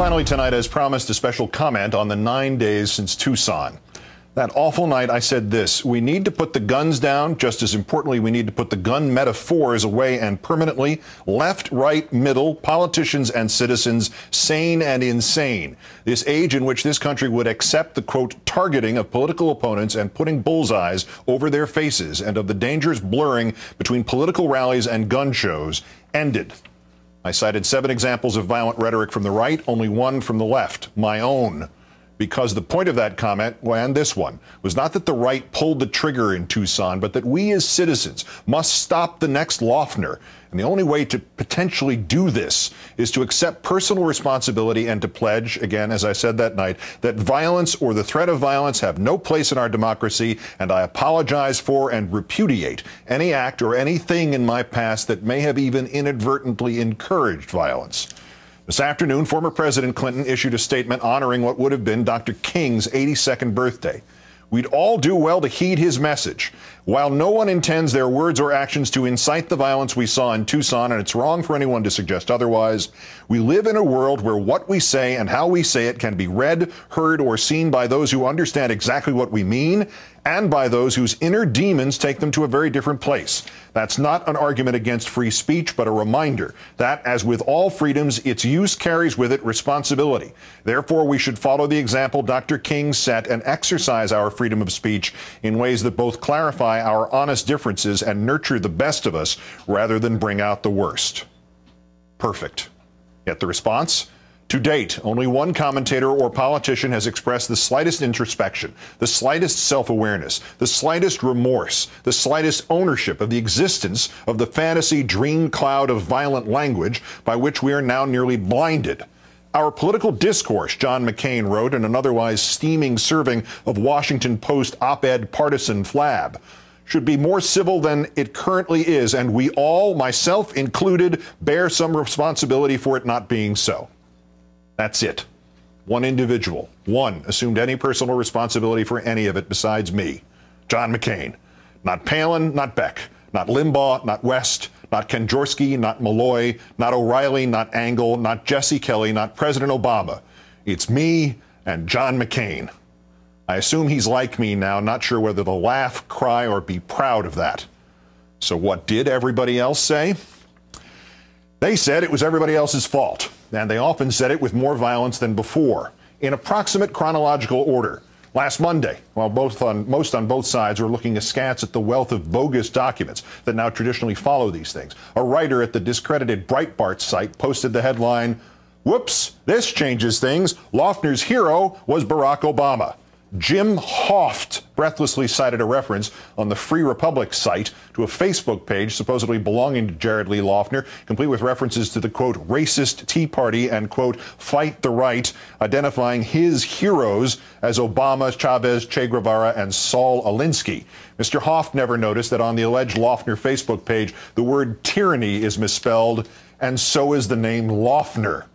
Finally tonight, as promised, a special comment on the 9 days since Tucson. That awful night, I said this: we need to put the guns down. Just as importantly, we need to put the gun metaphors away and permanently. Left, right, middle, politicians and citizens, sane and insane. This age in which this country would accept the, quote, targeting of political opponents and putting bullseyes over their faces, and of the dangerous blurring between political rallies and gun shows, ended. I cited 7 examples of violent rhetoric from the right, only 1 from the left, my own. Because the point of that comment, and this one, was not that the right pulled the trigger in Tucson, but that we as citizens must stop the next Loeffner. And the only way to potentially do this is to accept personal responsibility and to pledge, again, as I said that night, that violence or the threat of violence have no place in our democracy, and I apologize for and repudiate any act or anything in my past that may have even inadvertently encouraged violence. This afternoon, former President Clinton issued a statement honoring what would have been Dr. King's 82nd birthday. We'd all do well to heed his message. While no one intends their words or actions to incite the violence we saw in Tucson, and it's wrong for anyone to suggest otherwise, we live in a world where what we say and how we say it can be read, heard, or seen by those who understand exactly what we mean, and by those whose inner demons take them to a very different place. That's not an argument against free speech, but a reminder that, as with all freedoms, its use carries with it responsibility. Therefore, we should follow the example Dr. King set and exercise our freedom of speech in ways that both clarify our honest differences and nurture the best of us rather than bring out the worst. Perfect. Yet the response? To date, only one commentator or politician has expressed the slightest introspection, the slightest self-awareness, the slightest remorse, the slightest ownership of the existence of the fantasy dream cloud of violent language by which we are now nearly blinded. Our political discourse, John McCain wrote in an otherwise steaming serving of Washington Post op-ed partisan flab, should be more civil than it currently is, and we all, myself included, bear some responsibility for it not being so. That's it. One individual, one, assumed any personal responsibility for any of it besides me, John McCain. Not Palin, not Beck, not Limbaugh, not West, not Kanjorski, not Malloy, not O'Reilly, not Angle, not Jesse Kelly, not President Obama. It's me and John McCain. I assume he's like me now, not sure whether to laugh, cry, or be proud of that. So what did everybody else say? They said it was everybody else's fault, and they often said it with more violence than before, in approximate chronological order. Last Monday, while most on both sides were looking askance at the wealth of bogus documents that now traditionally follow these things, a writer at the discredited Breitbart site posted the headline, "Whoops, this changes things. Loeffner's hero was Barack Obama." Jim Hoft breathlessly cited a reference on the Free Republic site to a Facebook page supposedly belonging to Jared Lee Loeffner, complete with references to the, quote, racist Tea Party and, quote, fight the right, identifying his heroes as Obama, Chavez, Che Guevara, and Saul Alinsky. Mr. Hoft never noticed that on the alleged Loeffner Facebook page, the word tyranny is misspelled, and so is the name Loeffner.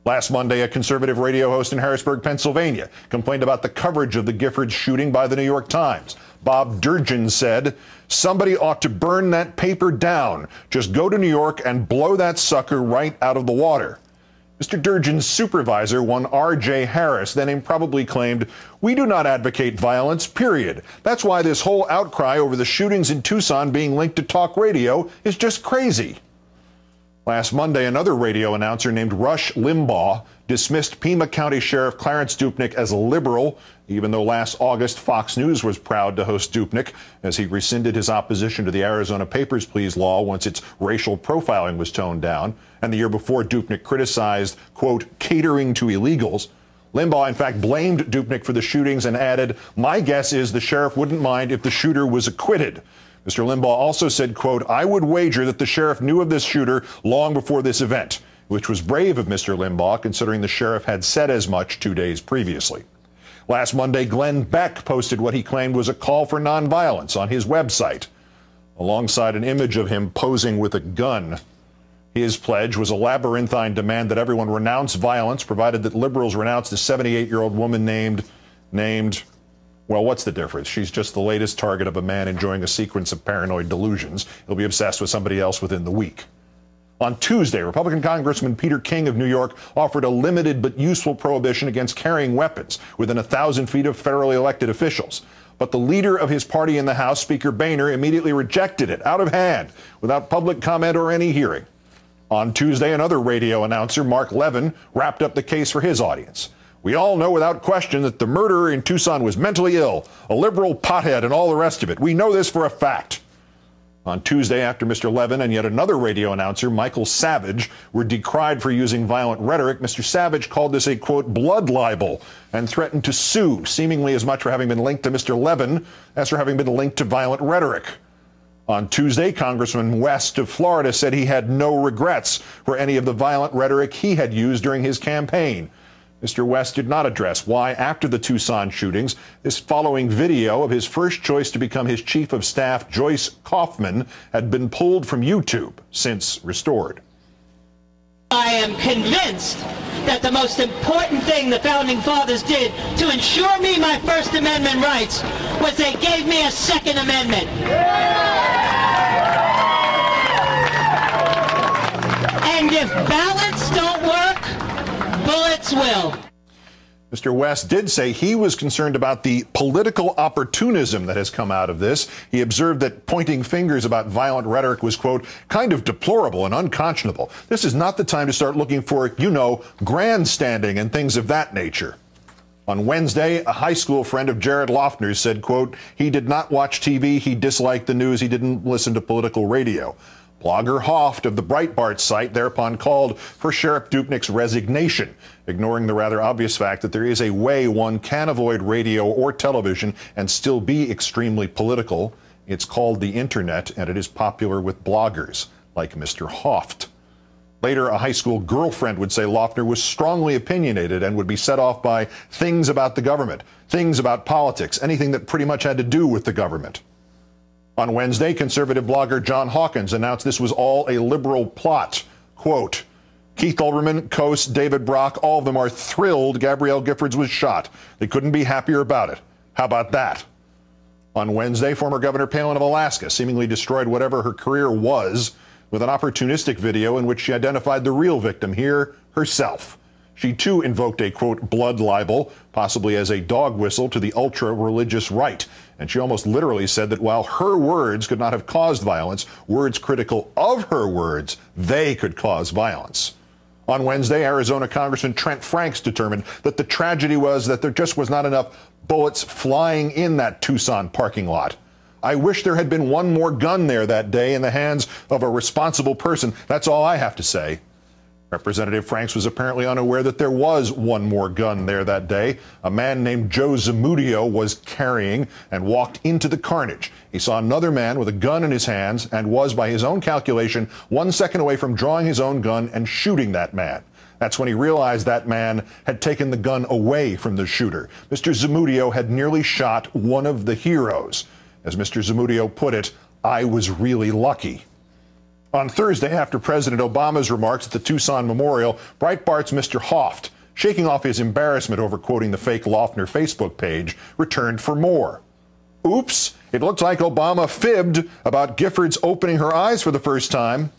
Last Monday, a conservative radio host in Harrisburg, Pennsylvania, complained about the coverage of the Giffords shooting by the New York Times. Bob Durgin said, "Somebody ought to burn that paper down. Just go to New York and blow that sucker right out of the water." Mr. Durgin's supervisor, one R.J. Harris, then improbably claimed, "We do not advocate violence, period. That's why this whole outcry over the shootings in Tucson being linked to talk radio is just crazy." Last Monday, another radio announcer named Rush Limbaugh dismissed Pima County Sheriff Clarence Dupnick as a liberal, even though last August Fox News was proud to host Dupnick as he rescinded his opposition to the Arizona Papers, Please law once its racial profiling was toned down. And the year before, Dupnick criticized, quote, catering to illegals. Limbaugh, in fact, blamed Dupnick for the shootings and added, "My guess is the sheriff wouldn't mind if the shooter was acquitted." Mr. Limbaugh also said, quote, "I would wager that the sheriff knew of this shooter long before this event," which was brave of Mr. Limbaugh, considering the sheriff had said as much 2 days previously. Last Monday, Glenn Beck posted what he claimed was a call for nonviolence on his website, alongside an image of him posing with a gun. His pledge was a labyrinthine demand that everyone renounce violence, provided that liberals renounce the 78-year-old woman named, well, what's the difference? She's just the latest target of a man enjoying a sequence of paranoid delusions. He'll be obsessed with somebody else within the week. On Tuesday, Republican Congressman Peter King of New York offered a limited but useful prohibition against carrying weapons within 1,000 feet of federally elected officials. But the leader of his party in the House, Speaker Boehner, immediately rejected it out of hand without public comment or any hearing. On Tuesday, another radio announcer, Mark Levin, wrapped up the case for his audience. We all know without question that the murderer in Tucson was mentally ill, a liberal pothead, and all the rest of it. We know this for a fact. On Tuesday, after Mr. Levin and yet another radio announcer, Michael Savage, were decried for using violent rhetoric, Mr. Savage called this a, quote, blood libel and threatened to sue, seemingly as much for having been linked to Mr. Levin as for having been linked to violent rhetoric. On Tuesday, Congressman West of Florida said he had no regrets for any of the violent rhetoric he had used during his campaign. Mr. West did not address why, after the Tucson shootings, this following video of his first choice to become his chief of staff, Joyce Kaufman, had been pulled from YouTube, since restored. I am convinced that the most important thing the Founding Fathers did to ensure me my First Amendment rights was they gave me a Second Amendment. And if ballots don't work, bullets will. Mr. West did say he was concerned about the political opportunism that has come out of this. He observed that pointing fingers about violent rhetoric was, quote, kind of deplorable and unconscionable. This is not the time to start looking for, you know, grandstanding and things of that nature. On Wednesday, a high school friend of Jared Loughner's said, quote, he did not watch TV, he disliked the news, he didn't listen to political radio. Blogger Hoft of the Breitbart site thereupon called for Sheriff Dupnick's resignation, ignoring the rather obvious fact that there is a way one can avoid radio or television and still be extremely political. It's called the internet, and it is popular with bloggers like Mr. Hoft. Later, a high school girlfriend would say Loughner was strongly opinionated and would be set off by things about the government, things about politics, anything that pretty much had to do with the government. On Wednesday, conservative blogger John Hawkins announced this was all a liberal plot. Quote, Keith Olbermann, Coase, David Brock, all of them are thrilled Gabrielle Giffords was shot. They couldn't be happier about it. How about that? On Wednesday, former Governor Palin of Alaska seemingly destroyed whatever her career was with an opportunistic video in which she identified the real victim here, herself. She, too, invoked a, quote, blood libel, possibly as a dog whistle to the ultra-religious right. And she almost literally said that while her words could not have caused violence, words critical of her words, they could cause violence. On Wednesday, Arizona Congressman Trent Franks determined that the tragedy was that there just was not enough bullets flying in that Tucson parking lot. I wish there had been one more gun there that day in the hands of a responsible person. That's all I have to say. Representative Franks was apparently unaware that there was one more gun there that day. A man named Joe Zamudio was carrying and walked into the carnage. He saw another man with a gun in his hands and was, by his own calculation, 1 second away from drawing his own gun and shooting that man. That's when he realized that man had taken the gun away from the shooter. Mr. Zamudio had nearly shot one of the heroes. As Mr. Zamudio put it, I was really lucky. On Thursday, after President Obama's remarks at the Tucson Memorial, Breitbart's Mr. Hoft, shaking off his embarrassment over quoting the fake Loughner Facebook page, returned for more. Oops, it looks like Obama fibbed about Giffords opening her eyes for the first time.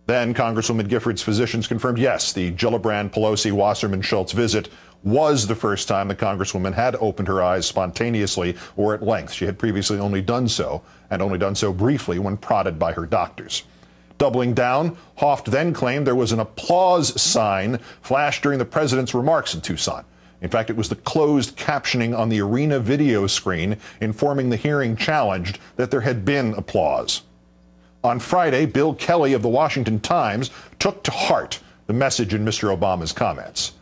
Then Congresswoman Giffords' physicians confirmed, yes, the Gillibrand, Pelosi, Wasserman, Schultz visit was the first time the Congresswoman had opened her eyes spontaneously or at length. She had previously only done so, and only done so briefly when prodded by her doctors. Doubling down, Hoft then claimed there was an applause sign flashed during the president's remarks in Tucson. In fact, it was the closed captioning on the arena video screen informing the hearing challenged that there had been applause. On Friday, Bill Kelly of the Washington Times took to heart the message in Mr. Obama's comments.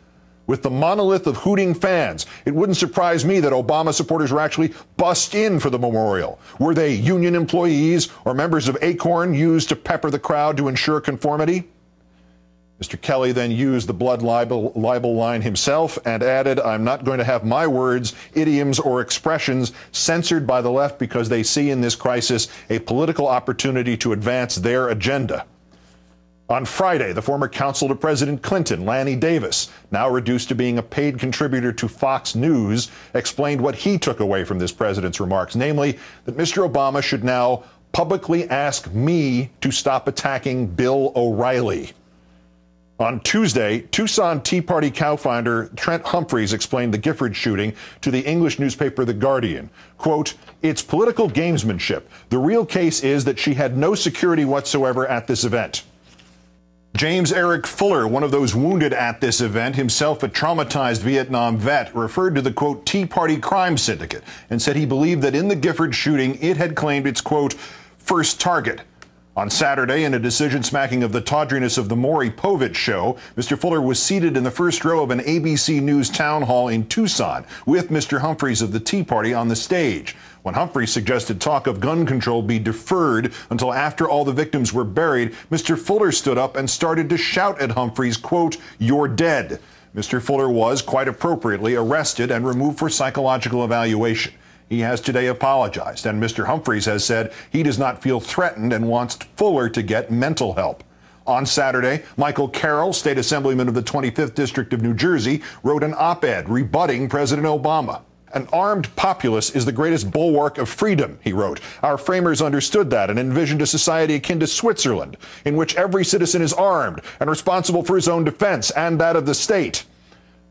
With the monolith of hooting fans, it wouldn't surprise me that Obama supporters were actually bussed in for the memorial. Were they union employees or members of Acorn used to pepper the crowd to ensure conformity? Mr. Kelly then used the blood libel line himself and added, I'm not going to have my words, idioms, or expressions censored by the left because they see in this crisis a political opportunity to advance their agenda. On Friday, the former counsel to President Clinton, Lanny Davis, now reduced to being a paid contributor to Fox News, explained what he took away from this president's remarks, namely that Mr. Obama should now publicly ask me to stop attacking Bill O'Reilly. On Tuesday, Tucson Tea Party co-founder Trent Humphreys explained the Gifford shooting to the English newspaper The Guardian. Quote, "It's political gamesmanship. The real case is that she had no security whatsoever at this event." James Eric Fuller, one of those wounded at this event, himself a traumatized Vietnam vet, referred to the, quote, Tea Party crime syndicate and said he believed that in the Gifford shooting, it had claimed its, quote, first target. On Saturday, in a decision smacking of the tawdriness of the Maury Povich show, Mr. Fuller was seated in the first row of an ABC News town hall in Tucson with Mr. Humphreys of the Tea Party on the stage. When Humphreys suggested talk of gun control be deferred until after all the victims were buried, Mr. Fuller stood up and started to shout at Humphreys, quote, "You're dead." Mr. Fuller was, quite appropriately, arrested and removed for psychological evaluation. He has today apologized, and Mr. Humphreys has said he does not feel threatened and wants Fuller to get mental help. On Saturday, Michael Carroll, state assemblyman of the 25th District of New Jersey, wrote an op-ed rebutting President Obama. "An armed populace is the greatest bulwark of freedom," he wrote. "Our framers understood that and envisioned a society akin to Switzerland, in which every citizen is armed and responsible for his own defense and that of the state."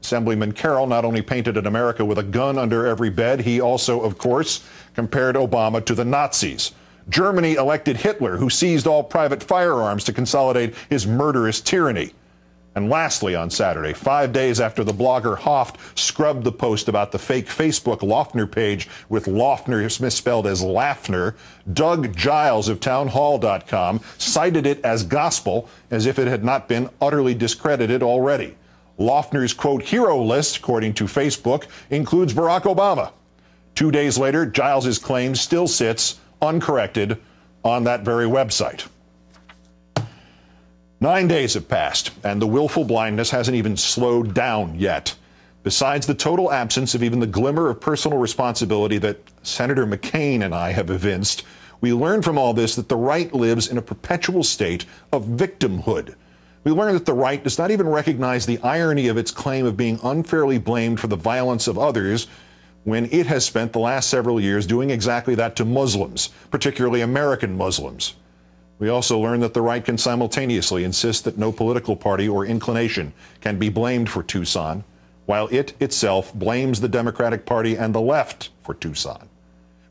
Assemblyman Carroll not only painted an America with a gun under every bed, he also, of course, compared Obama to the Nazis. Germany elected Hitler, who seized all private firearms to consolidate his murderous tyranny. And lastly, on Saturday, 5 days after the blogger Hoft scrubbed the post about the fake Facebook Loeffner page with Loeffner misspelled as Laffner, Doug Giles of townhall.com cited it as gospel as if it had not been utterly discredited already. Loeffner's, quote, hero list, according to Facebook, includes Barack Obama. 2 days later, Giles's claim still sits uncorrected on that very website. 9 days have passed, and the willful blindness hasn't even slowed down yet. Besides the total absence of even the glimmer of personal responsibility that Senator McCain and I have evinced, we learn from all this that the right lives in a perpetual state of victimhood. We learn that the right does not even recognize the irony of its claim of being unfairly blamed for the violence of others when it has spent the last several years doing exactly that to Muslims, particularly American Muslims. We also learn that the right can simultaneously insist that no political party or inclination can be blamed for Tucson, while it itself blames the Democratic Party and the left for Tucson.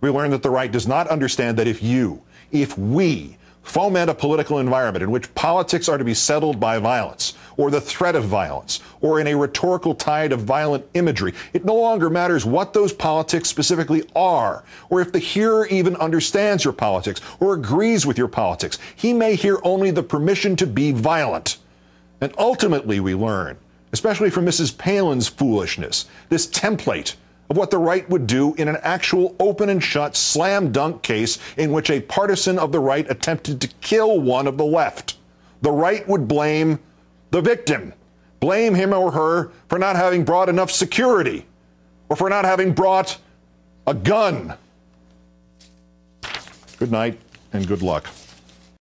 We learn that the right does not understand that if we foment a political environment in which politics are to be settled by violence or the threat of violence or in a rhetorical tide of violent imagery, it no longer matters what those politics specifically are or if the hearer even understands your politics or agrees with your politics. He may hear only the permission to be violent. And ultimately we learn, especially from Mrs. Palin's foolishness, this template of what the right would do in an actual open and shut slam dunk case in which a partisan of the right attempted to kill one of the left. The right would blame the victim, blame him or her for not having brought enough security or for not having brought a gun. Good night and good luck.